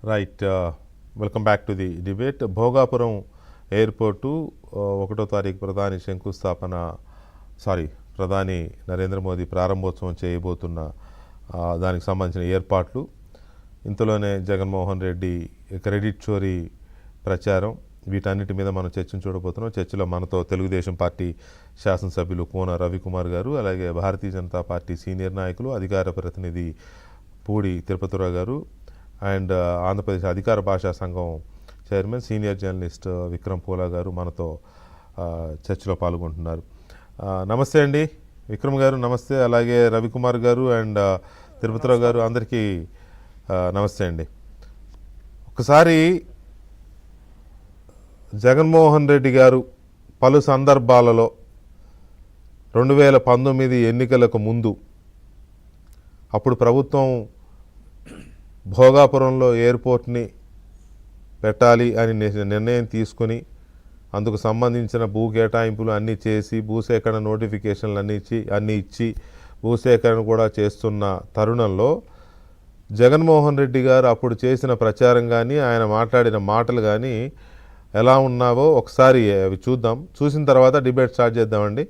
Right. Welcome back to the debate. Bhogapuram airport 1వ తారీఖు ప్రధాని నరేంద్ర మోదీ ప్రారంభోత్సవం చేయబోతున్న దానికి సంబంధించిన ఏర్పాట్లు, ఇంతలోనే జగన్మోహన్ రెడ్డి క్రెడిట్ చోరీ ప్రచారం, వీటన్నిటి మీద మనం చర్చను చూడబోతున్నాం. చర్చలో మనతో తెలుగుదేశం పార్టీ శాసనసభ్యులు కోన రవికుమార్ గారు, అలాగే భారతీయ జనతా పార్టీ సీనియర్ నాయకులు, అధికార ప్రతినిధి పూడి తిరుపతిరావు గారు అండ్ ఆంధ్రప్రదేశ్ అధికార భాషా సంఘం చైర్మన్ సీనియర్ జర్నలిస్ట్ విక్రమ్ పూలా గారు మనతో చర్చలో పాల్గొంటున్నారు. నమస్తే అండి విక్రమ్ గారు, నమస్తే. అలాగే రవికుమార్ గారు అండ్ తిరుపతిరావు గారు, అందరికీ నమస్తే అండి. ఒకసారి జగన్మోహన్ రెడ్డి గారు పలు సందర్భాలలో 2019 ఎన్నికలకు ముందు అప్పుడు ప్రభుత్వం భోగాపురంలో ఎయిర్పోర్ట్ని పెట్టాలి అని నిర్ణయం తీసుకుని అందుకు సంబంధించిన భూ కేటాయింపులు అన్నీ చేసి భూసేకరణ నోటిఫికేషన్లు అన్నీ ఇచ్చి భూసేకరణ కూడా చేస్తున్న తరుణంలో జగన్మోహన్ రెడ్డి గారు అప్పుడు చేసిన ప్రచారం కానీ ఆయన మాట్లాడిన మాటలు కానీ ఎలా ఉన్నావో ఒకసారి అవి చూద్దాం. చూసిన తర్వాత డిబేట్ స్టార్ట్ చేద్దామండి.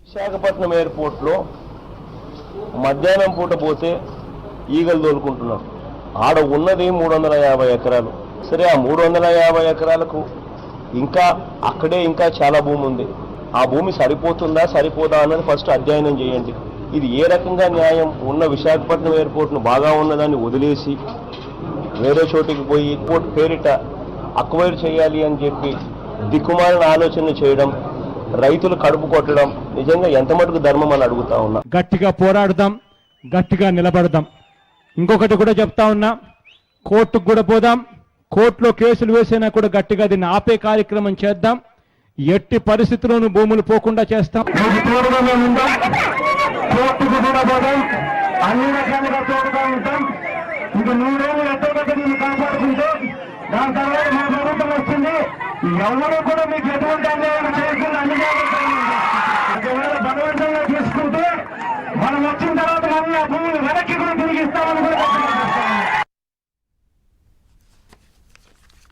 విశాఖపట్నం ఎయిర్పోర్ట్లో మధ్యాహ్నం పూట పోతే ఈగలు తోలుకుంటున్నారు. ఆడ ఉన్నది 350 ఎకరాలు. సరే, ఆ 350 ఎకరాలకు ఇంకా చాలా భూమి ఉంది. ఆ భూమి సరిపోతుందా సరిపోదా అన్నది ఫస్ట్ అధ్యయనం చేయండి. ఇది ఏ రకంగా న్యాయం? ఉన్న విశాఖపట్నం ఎయిర్పోర్ట్ను బాగా ఉన్నదాన్ని వదిలేసి వేరే చోటికి పోయి ఎయిర్పోర్ట్ పేరిట అక్వైర్ చేయాలి అని చెప్పి దిక్కుమాలిన ఆలోచన చేయడం, రైతులు కడుపు కొట్టడం నిజంగా ఎంత మటుకు ధర్మం అని అడుగుతా ఉన్నా. గట్టిగా పోరాడదాం, గట్టిగా నిలబడదాం. ఇంకొకటి కూడా చెప్తా ఉన్నా, కోర్టుకు కూడా పోదాం, కోర్టులో కేసులు వేసినా కూడా గట్టిగా దీన్ని ఆపే కార్యక్రమం చేద్దాం. ఎట్టి పరిస్థితుల్లోనూ భూములు పోకుండా చేస్తాం. కోర్టుకు కూడా పోదాం, అన్ని రకాలుగా తోడుగా ఉంటాం. ఇంకా 3 రోజులు ఎట్టగొట్టని కాపాడుకుంటే దాని తర్వాత మా ప్రభుత్వం వస్తుంది. ఎవరు కూడా మీకు ఎటువంటి అన్యాయం చేయకుండా అన్ని ఒకవేళ బలవంతంగా తీసుకుంటే మనం వచ్చిన తర్వాత మళ్ళీ ఆ భూములు వెనక్కి కూడా తిరిగిస్తామని కూడా.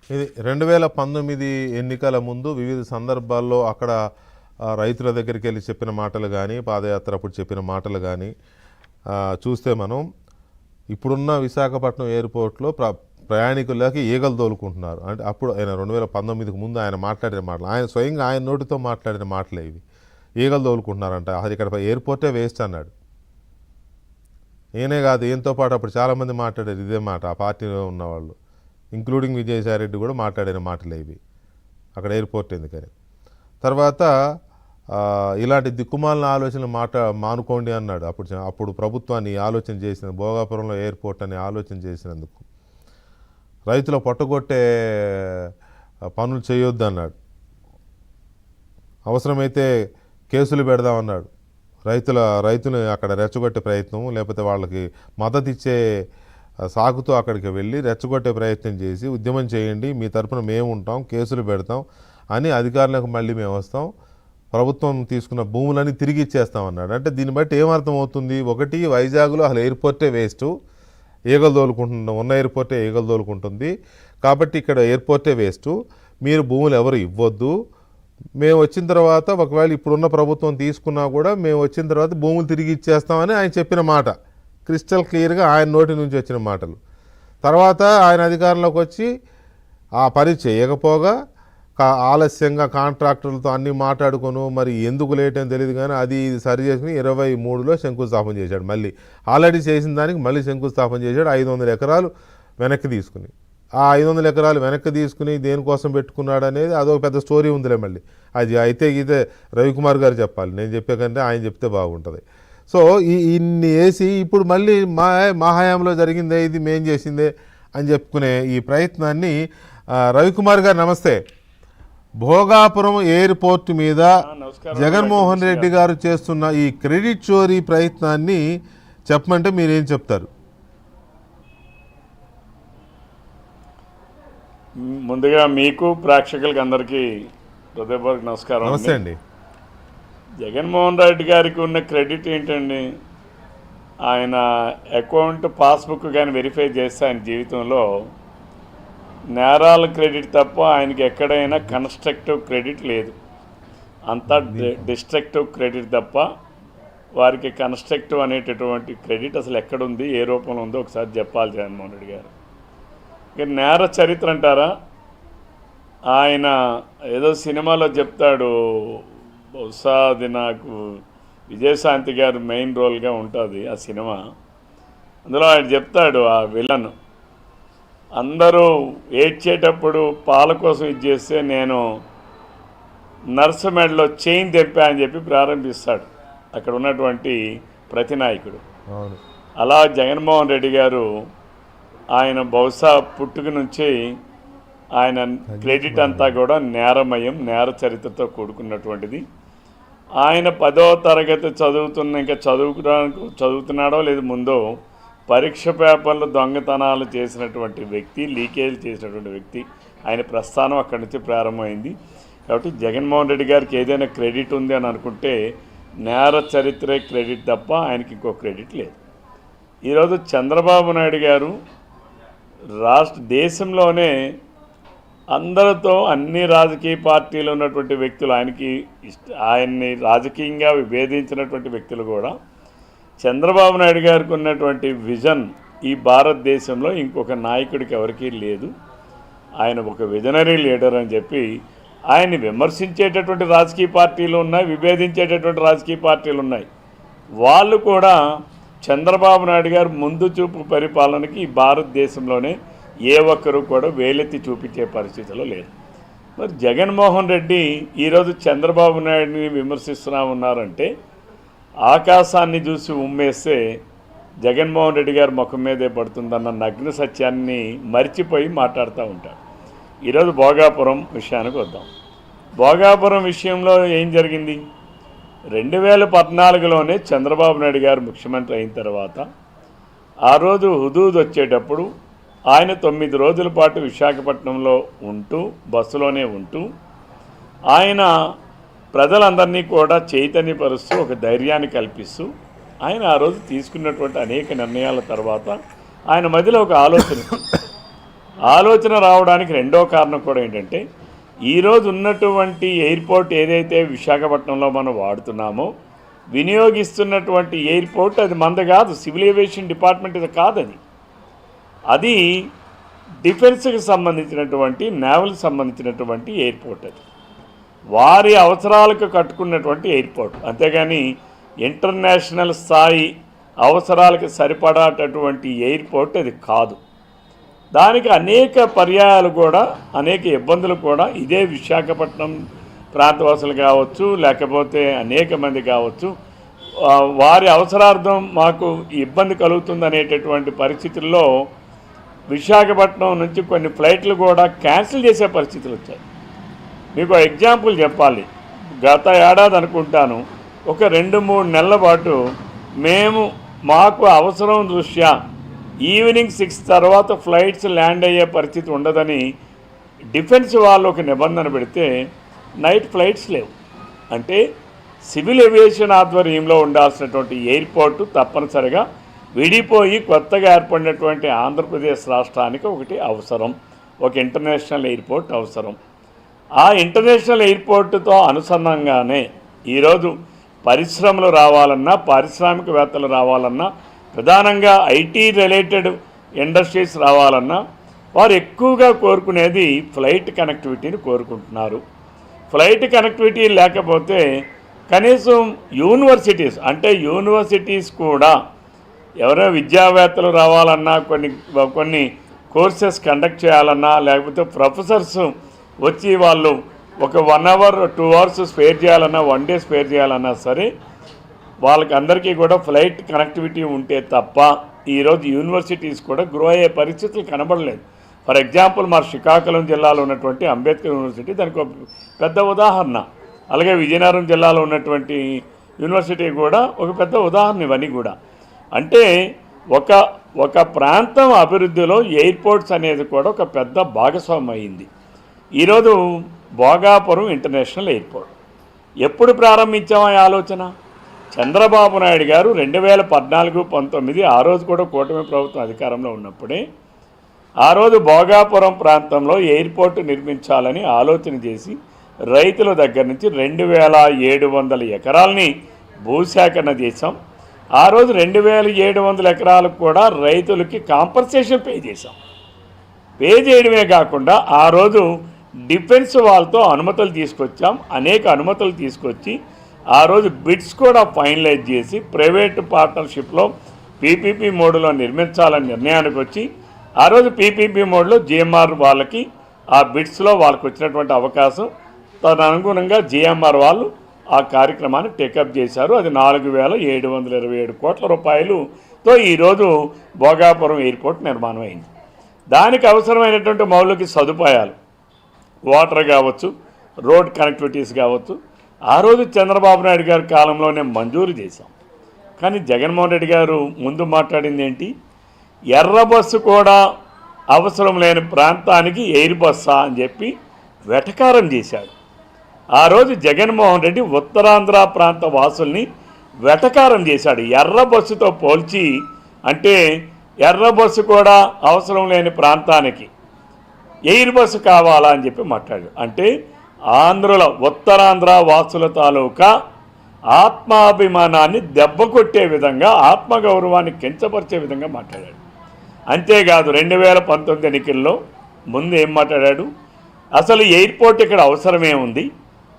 ఇది 2019 ఎన్నికల ముందు వివిధ సందర్భాల్లో అక్కడ రైతుల దగ్గరికి వెళ్ళి చెప్పిన మాటలు కానీ, పాదయాత్ర అప్పుడు చెప్పిన మాటలు కానీ చూస్తే మనం ఇప్పుడున్న విశాఖపట్నం ఎయిర్పోర్ట్లో ప్రయాణికులకి ఈగలు తోలుకుంటున్నారు. అంటే అప్పుడు ఆయన 2019కు ముందు ఆయన మాట్లాడిన మాటలు, ఆయన స్వయంగా ఆయన నోటితో మాట్లాడిన మాటలే ఇవి. ఈగలు తోలుకుంటున్నారంట, అది ఇక్కడ ఎయిర్పోర్టే వేస్ట్ అన్నాడు. ఈయనే కాదు, ఈయనతో పాటు అప్పుడు చాలామంది మాట్లాడారు ఇదే మాట, ఆ పార్టీలో ఉన్నవాళ్ళు, ఇంక్లూడింగ్ విజయసాయిరెడ్డి కూడా మాట్లాడిన మాటలే ఇవి, అక్కడ ఎయిర్పోర్ట్ ఎందుకని. తర్వాత ఇలాంటి దిక్కుమాలిన ఆలోచనలు మానుకోండి అన్నాడు. అప్పుడు ప్రభుత్వాన్ని ఆలోచన చేసిన భోగాపురంలో ఎయిర్పోర్ట్ అని ఆలోచన చేసినందుకు రైతుల పొట్టగొట్టే పనులు చేయొద్దు అన్నాడు. అవసరమైతే కేసులు పెడదామన్నాడు. రైతులు అక్కడ రెచ్చగొట్టే ప్రయత్నం, లేకపోతే వాళ్ళకి మద్దతు ఇచ్చే సాకుతో అక్కడికి వెళ్ళి రెచ్చగొట్టే ప్రయత్నం చేసి ఉద్యమం చేయండి, మీ తరపున మేము ఉంటాం, కేసులు పెడతాం అని అధికారులకు మళ్ళీ మేము వస్తాం, ప్రభుత్వం తీసుకున్న భూములని తిరిగి ఇచ్చేస్తామన్నాడు. అంటే దీన్ని బట్టి ఏమర్థం అవుతుంది? ఒకటి, వైజాగ్లో అసలు ఎయిర్పోర్టే వేస్ట్, ఈగలు తోలుకుంటున్నాం, ఉన్న ఎయిర్పోర్టే ఈగలు తోలుకుంటుంది, కాబట్టి ఇక్కడ ఎయిర్పోర్టే వేస్ట్, మీరు భూములు ఎవరు ఇవ్వద్దు, మేము వచ్చిన తర్వాత ఒకవేళ ఇప్పుడున్న ప్రభుత్వం తీసుకున్నా కూడా మేము వచ్చిన తర్వాత భూములు తిరిగి ఇచ్చేస్తామని ఆయన చెప్పిన మాట, క్రిస్టల్ క్లియర్గా ఆయన నోటి నుంచి వచ్చిన మాటలు. తర్వాత ఆయన అధికారంలోకి వచ్చి ఆ పని చేయకపోగా ఆలస్యంగా కాంట్రాక్టర్లతో అన్నీ మాట్లాడుకోను, మరి ఎందుకు లేట్ అని తెలియదు కానీ అది ఇది సరి చేసుకుని 23లో శంకుస్థాపన చేశాడు. మళ్ళీ ఆల్రెడీ చేసిన దానికి మళ్ళీ శంకుస్థాపన చేశాడు. 500 ఎకరాలు వెనక్కి తీసుకుని, ఆ 500 ఎకరాలు వెనక్కి తీసుకుని దేనికోసం పెట్టుకున్నాడు అనేది అదొక పెద్ద స్టోరీ ఉందిలే. మళ్ళీ అది అయితే ఇదే రవికుమార్ గారు చెప్పాలి, నేను చెప్పే కంటే ఆయన చెప్తే బాగుంటుంది. సో ఇన్ని వేసి ఇప్పుడు మళ్ళీ మా హయాంలో జరిగిందే, ఇది మేం చేసిందే అని చెప్పుకునే ఈ ప్రయత్నాన్ని రవికుమార్ గారు నమస్తే. భోగాపురం ఎయిర్పోర్ట్ మీద జగన్మోహన్ రెడ్డి గారు చేస్తున్న ఈ క్రెడిట్ చోరీ ప్రయత్నాన్ని చెప్పమంటే మీరేం చెప్తారు? ముందుగా మీకు ప్రేక్షకులకి అందరికీ హృదయపూర్వక నమస్కారం. నమస్తే అండి. జగన్మోహన్ రెడ్డి గారికి ఉన్న క్రెడిట్ ఏంటండి? ఆయన అకౌంట్ పాస్బుక్ కానీ వెరిఫై చేస్తే ఆయన జీవితంలో నేరాల క్రెడిట్ తప్ప ఆయనకి ఎక్కడైనా కన్స్ట్రక్టివ్ క్రెడిట్ లేదు. అంతా డిస్ట్రక్టివ్ క్రెడిట్ తప్ప వారికి కన్స్ట్రక్టివ్ అనేటటువంటి క్రెడిట్ అసలు ఎక్కడుంది, ఏ రూపంలో ఉందో ఒకసారి చెప్పాలి జగన్మోహన్ రెడ్డి గారు. ఇక నేర చరిత్ర అంటారా, ఆయన ఏదో సినిమాలో చెప్తాడు, బహుశా అది నాకు విజయశాంతి గారు మెయిన్ రోల్గా ఉంటుంది ఆ సినిమా. అందులో ఆయన చెప్తాడు, ఆ విలన్ అందరూ ఏడ్చేటప్పుడు పాల కోసం ఇది చేస్తే నేను నర్సు మెడలో చైన్ తెప్పా అని చెప్పి ప్రారంభిస్తాడు అక్కడ ఉన్నటువంటి ప్రతినాయకుడు. అలా జగన్మోహన్ రెడ్డి గారు ఆయన బహుశా పుట్టుక నుంచి ఆయన క్రెడిట్ అంతా కూడా నేరమయం, నేర చరిత్రతో కూడుకున్నటువంటిది. ఆయన 10వ తరగతి ఇంకా చదువుతున్నాడో లేదు ముందో పరీక్ష పేపర్లు దొంగతనాలు చేసినటువంటి వ్యక్తి, లీకేజ్ చేసినటువంటి వ్యక్తి. ఆయన ప్రస్థానం అక్కడి నుంచి ప్రారంభమైంది. కాబట్టి జగన్మోహన్ రెడ్డి గారికి ఏదైనా క్రెడిట్ ఉంది అని అనుకుంటే నేర చరిత్రే క్రెడిట్ తప్ప ఆయనకి ఇంకో క్రెడిట్ లేదు. ఈరోజు చంద్రబాబు నాయుడు గారు దేశంలోనే అందరితో అన్ని రాజకీయ పార్టీలు ఉన్నటువంటి వ్యక్తులు, ఆయన్ని రాజకీయంగా విభేదించినటువంటి వ్యక్తులు కూడా చంద్రబాబు నాయుడు గారికి ఉన్నటువంటి విజన్ ఈ భారతదేశంలో ఇంకొక నాయకుడికి ఎవరికీ లేదు. ఆయన ఒక విజనరీ లీడర్ అని చెప్పి ఆయన్ని విమర్శించేటటువంటి రాజకీయ పార్టీలు ఉన్నాయి, విభేదించేటటువంటి రాజకీయ పార్టీలు ఉన్నాయి. వాళ్ళు కూడా చంద్రబాబు నాయుడు గారు ముందు చూపు పరిపాలనకి ఈ భారతదేశంలోనే ఏ ఒక్కరు కూడా వేలెత్తి చూపించే పరిస్థితిలో లేరు. మరి జగన్మోహన్ రెడ్డి ఈరోజు చంద్రబాబు నాయుడిని విమర్శిస్తూ ఉన్నారంటే ఆకాశాన్ని చూసి ఉమ్మేస్తే జగన్మోహన్ రెడ్డి గారి ముఖం మీదే పడుతుందన్న నగ్న సత్యాన్ని మర్చిపోయి మాట్లాడుతూ ఉంటారు. ఈరోజు భోగాపురం విషయానికి వద్దాం. భోగాపురం విషయంలో ఏం జరిగింది? 2014లోనే చంద్రబాబు నాయుడు గారు ముఖ్యమంత్రి అయిన తర్వాత ఆ రోజు హుదూద్ వచ్చేటప్పుడు ఆయన 9 రోజుల పాటు విశాఖపట్నంలో ఉంటూ బస్సులోనే ఉంటూ ఆయన ప్రజలందరినీ కూడా చైతన్యపరుస్తూ ఒక ధైర్యాన్ని కల్పిస్తూ ఆయన ఆ రోజు తీసుకున్నటువంటి అనేక నిర్ణయాల తర్వాత ఆయన మధ్యలో ఒక ఆలోచన రావడానికి రెండో కారణం కూడా ఏంటంటే ఈరోజు ఉన్నటువంటి ఎయిర్పోర్ట్ ఏదైతే విశాఖపట్నంలో మనం వాడుతున్నామో వినియోగిస్తున్నటువంటి ఎయిర్పోర్ట్ అది మనది కాదు, సివిల్ ఏవియేషన్ డిపార్ట్మెంట్ ఇది కాదు, అది డిఫెన్స్కి సంబంధించినటువంటి నేవల్కి సంబంధించినటువంటి ఎయిర్పోర్ట్. అది వారి అవసరాలకు కట్టుకున్నటువంటి ఎయిర్పోర్ట్, అంతేగాని ఇంటర్నేషనల్ స్థాయి అవసరాలకు సరిపడేటటువంటి ఎయిర్పోర్ట్ అది కాదు. దానికి అనేక పర్యాయాలు కూడా అనేక ఇబ్బందులు కూడా ఇదే విశాఖపట్నం ప్రాంతవాసులు కావచ్చు, లేకపోతే అనేక మంది కావచ్చు, వారి అవసరార్థం మాకు ఇబ్బంది కలుగుతుంది అనేటటువంటి పరిస్థితుల్లో విశాఖపట్నం నుంచి కొన్ని ఫ్లైట్లు కూడా క్యాన్సిల్ చేసే పరిస్థితులు వచ్చాయి. మీకు ఎగ్జాంపుల్ చెప్పాలి, గత ఏడాది అనుకుంటాను ఒక 2-3 నెలల పాటు మాకు అవసరం దృష్ట్యా ఈవినింగ్ 6 తర్వాత ఫ్లైట్స్ ల్యాండ్ అయ్యే పరిస్థితి ఉండదని డిఫెన్స్ వాళ్ళు ఒక నిబంధన పెడితే నైట్ ఫ్లైట్స్ లేవు. అంటే సివిల్ ఏవియేషన్ ఆధ్వర్యంలో ఉండాల్సినటువంటి ఎయిర్పోర్టు తప్పనిసరిగా విడిపోయి కొత్తగా ఏర్పడినటువంటి ఆంధ్రప్రదేశ్ రాష్ట్రానికి ఒకటి అవసరం, ఒక ఇంటర్నేషనల్ ఎయిర్పోర్ట్ అవసరం. ఆ ఇంటర్నేషనల్ ఎయిర్పోర్టుతో అనుసంధానంగానే ఈరోజు పరిశ్రమలు రావాలన్నా, పారిశ్రామికవేత్తలు రావాలన్నా, ప్రధానంగా ఐటీ రిలేటెడ్ ఇండస్ట్రీస్ రావాలన్నా వారు ఎక్కువగా కోరుకునేది ఫ్లైట్ కనెక్టివిటీని కోరుకుంటున్నారు. ఫ్లైట్ కనెక్టివిటీ లేకపోతే కనీసం యూనివర్సిటీస్ కూడా ఎవరైనా విద్యావేత్తలు రావాలన్నా, కొన్ని కోర్సెస్ కండక్ట్ చేయాలన్నా, లేకపోతే ప్రొఫెసర్స్ వచ్చి వాళ్ళు ఒక 1 hour 2 hours స్పేర్ చేయాలన్నా, 1 day స్పేర్ చేయాలన్నా సరే వాళ్ళకి అందరికీ కూడా ఫ్లైట్ కనెక్టివిటీ ఉంటే తప్ప ఈరోజు యూనివర్సిటీస్ కూడా గ్రో అయ్యే పరిస్థితులు కనబడలేదు. ఫర్ ఎగ్జాంపుల్ మా శ్రీకాకుళం జిల్లాలో ఉన్నటువంటి అంబేద్కర్ యూనివర్సిటీ దానికి ఒక పెద్ద ఉదాహరణ. అలాగే విజయనగరం జిల్లాలో ఉన్నటువంటి యూనివర్సిటీ కూడా ఒక పెద్ద ఉదాహరణ. ఇవన్నీ కూడా అంటే ఒక ప్రాంతం అభివృద్ధిలో ఎయిర్పోర్ట్స్ అనేది కూడా ఒక పెద్ద భాగస్వామ్యం అయింది. ఈరోజు భోగాపురం ఇంటర్నేషనల్ ఎయిర్పోర్ట్ ఎప్పుడు ప్రారంభించామా ఆలోచన? చంద్రబాబు నాయుడు గారు 2014-19 ఆ రోజు కూడా కూటమి ప్రభుత్వం అధికారంలో ఉన్నప్పుడే ఆ రోజు భోగాపురం ప్రాంతంలో ఎయిర్పోర్ట్ నిర్మించాలని ఆలోచన చేసి రైతుల దగ్గర నుంచి 2700 ఎకరాలని భూసేకరణ చేశాం. ఆ రోజు 2700 ఎకరాలకు కూడా రైతులకి కాంపన్సేషన్ పే చేశాం. పే చేయడమే కాకుండా ఆ రోజు డిఫెన్స్ వాళ్ళతో అనుమతులు తీసుకొచ్చాం. అనేక అనుమతులు తీసుకొచ్చి ఆ రోజు బిడ్స్ కూడా ఫైనలైజ్ చేసి ప్రైవేటు పార్ట్నర్షిప్లో పీపీపీ మోడ్లో నిర్మించాలని నిర్ణయానికి వచ్చి ఆ రోజు పీపీపీ మోడ్లో జిఎంఆర్ వాళ్ళకి ఆ బిడ్స్లో వాళ్ళకు వచ్చినటువంటి అవకాశం తదనుగుణంగా జిఎంఆర్ వాళ్ళు ఆ కార్యక్రమాన్ని టేకప్ చేశారు. అది 4727 కోట్ల రూపాయలతో ఈరోజు భోగాపురం ఎయిర్పోర్ట్ నిర్మాణం అయింది. దానికి అవసరమైనటువంటి మౌలిక సదుపాయాలు వాటర్ కావచ్చు, రోడ్ కనెక్టివిటీస్ కావచ్చు ఆ రోజు చంద్రబాబు నాయుడు గారి కాలంలోనే మంజూరు చేశాం. కానీ జగన్మోహన్ రెడ్డి గారు ముందు మాట్లాడింది ఏంటి, ఎర్ర బస్సు కూడా అవసరం లేని ప్రాంతానికి ఎయిర్ బస్సా అని చెప్పి వెటకారం చేశాడు. ఆ రోజు జగన్మోహన్ రెడ్డి ఉత్తరాంధ్ర ప్రాంత వాసుల్ని వెటకారం చేశాడు. ఎర్ర బస్సుతో పోల్చి అంటే ఎర్ర బస్సు కూడా అవసరం లేని ప్రాంతానికి ఎయిర్ బస్సు కావాలా అని చెప్పి మాట్లాడాడు. అంటే ఆంధ్రుల ఉత్తరాంధ్ర వాసుల తాలూకా ఆత్మాభిమానాన్ని దెబ్బ కొట్టే విధంగా, ఆత్మగౌరవాన్ని కించపరిచే విధంగా మాట్లాడాడు. అంతేకాదు 2019 ఎన్నికల్లో ముందు ఏం మాట్లాడాడు, అసలు ఎయిర్పోర్ట్ ఇక్కడ అవసరమే ఉంది,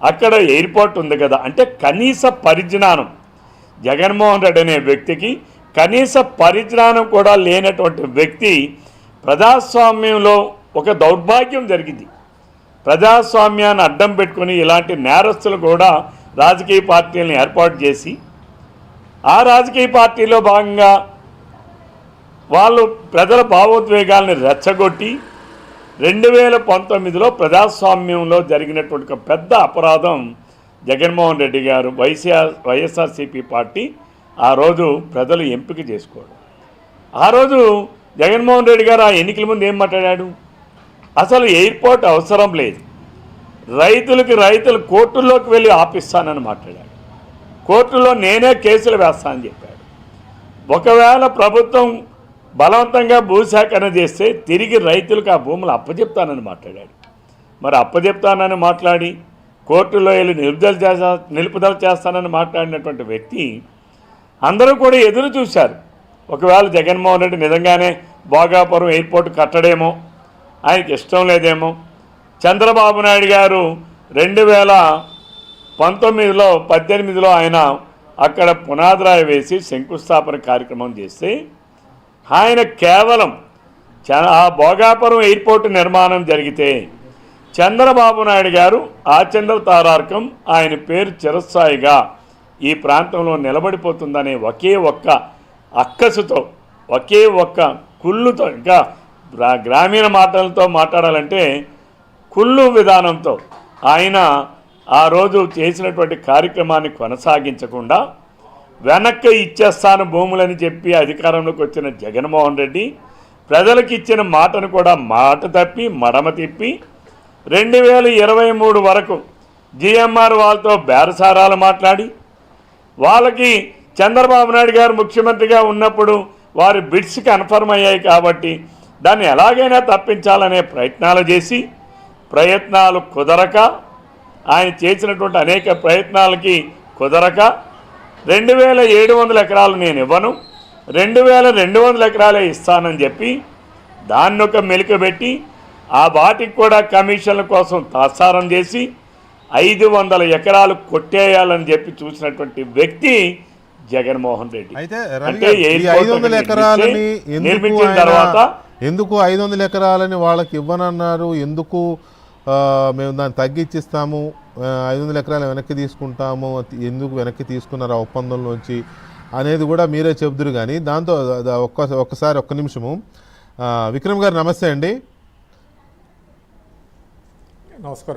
అక్కడ ఎయిర్పోర్ట్ ఉంది కదా అంటే కనీస పరిజ్ఞానం జగన్మోహన్ రెడ్డి అనే వ్యక్తికి కనీస పరిజ్ఞానం కూడా లేనటువంటి వ్యక్తి ప్రజాస్వామ్యంలో ఒక దౌర్భాగ్యం జరిగింది. ప్రజాస్వామ్యాన్ని అడ్డం పెట్టుకుని ఇలాంటి నేరస్తులు కూడా రాజకీయ పార్టీలను ఏర్పాటు చేసి ఆ రాజకీయ పార్టీలో భాగంగా వాళ్ళు ప్రజల భావోద్వేగాల్ని రెచ్చగొట్టి 2019లో ప్రజాస్వామ్యంలో జరిగినటువంటి ఒక పెద్ద అపరాధం జగన్మోహన్ రెడ్డి గారు వైఎస్ఆర్సీపీ పార్టీ ఆ రోజు ప్రజలు ఎంపిక చేసుకోవడం. ఆ రోజు జగన్మోహన్ రెడ్డి గారు ఆ ఎన్నికల ముందు ఏం మాట్లాడాడు, అసలు ఎయిర్పోర్ట్ అవసరం లేదు, రైతులు కోర్టుల్లోకి వెళ్ళి ఆపిస్తానని మాట్లాడాడు. కోర్టులో నేనే కేసులు వేస్తానని చెప్పాడు. ఒకవేళ ప్రభుత్వం బలవంతంగా భూసేకరణ చేస్తే తిరిగి రైతులకు ఆ భూములు అప్పచెప్తానని మాట్లాడాడు. మరి అప్పచెప్తానని మాట్లాడి కోర్టులో వెళ్ళి నిలుపుదల చేస్తానని మాట్లాడినటువంటి వ్యక్తి అందరూ కూడా ఎదురు చూశారు. ఒకవేళ జగన్మోహన్ రెడ్డి నిజంగానే భోగాపురం ఎయిర్పోర్ట్ కట్టడేమో, ఆయనకి ఇష్టం లేదేమో. చంద్రబాబు నాయుడు గారు 2018లో ఆయన అక్కడ పునాదిరాయి వేసి శంకుస్థాపన కార్యక్రమం చేస్తే ఆయన కేవలం ఆ భోగాపురం ఎయిర్పోర్ట్ నిర్మాణం జరిగితే చంద్రబాబు నాయుడు గారు ఆచంద్ర తారార్కం ఆయన పేరు చిరస్థాయిగా ఈ ప్రాంతంలో నిలబడిపోతుందనే ఒకే ఒక్క అక్కసుతో, ఒకే ఒక్క కుళ్ళుతో, ఇంకా గ్రామీణ మాటలతో మాట్లాడాలంటే కుళ్ళు విధానంతో ఆయన ఆ రోజు చేసినటువంటి కార్యక్రమాన్ని కొనసాగించకుండా వెనక్కి ఇచ్చేస్తాను భూములని చెప్పి అధికారంలోకి వచ్చిన జగన్మోహన్ రెడ్డి ప్రజలకు ఇచ్చిన మాటను కూడా మాట తప్పి మడమ తిప్పి 2023 వరకు జిఎంఆర్ వాళ్ళతో బేరసారాలు మాట్లాడి వాళ్ళకి చంద్రబాబు నాయుడు గారు ముఖ్యమంత్రిగా ఉన్నప్పుడు వారి బిడ్స్ కన్ఫర్మ్ అయ్యాయి కాబట్టి దాన్ని ఎలాగైనా తప్పించాలనే ప్రయత్నాలు చేసి ప్రయత్నాలు కుదరక ఆయన చేసినటువంటి అనేక ప్రయత్నాలకి కుదరక 2700 ఎకరాలు నేను ఇవ్వను, 2200 ఎకరాలే ఇస్తానని చెప్పి దాన్ని ఒక మెలికబెట్టి ఆ వాటికి కూడా కమిషన్ల కోసం తాత్సారం చేసి 500 ఎకరాలు కొట్టేయాలని చెప్పి చూసినటువంటి వ్యక్తి జగన్మోహన్ రెడ్డి. అయితే అంటే 500 ఎకరాలని నిర్మించిన తర్వాత ఎందుకు 500 ఎకరాలని వాళ్ళకి ఇవ్వనన్నారు, ఎందుకు మేము దాన్ని తగ్గించిస్తాము, 500 ఎకరాలు వెనక్కి తీసుకుంటాము, ఎందుకు వెనక్కి తీసుకున్నారు ఆ ఒప్పందంలోంచి అనేది కూడా మీరే చెబుదురు. కానీ దాంతో ఒక్క నిమిషము విక్రమ్ గారు నమస్తే అండి. నమస్కారం.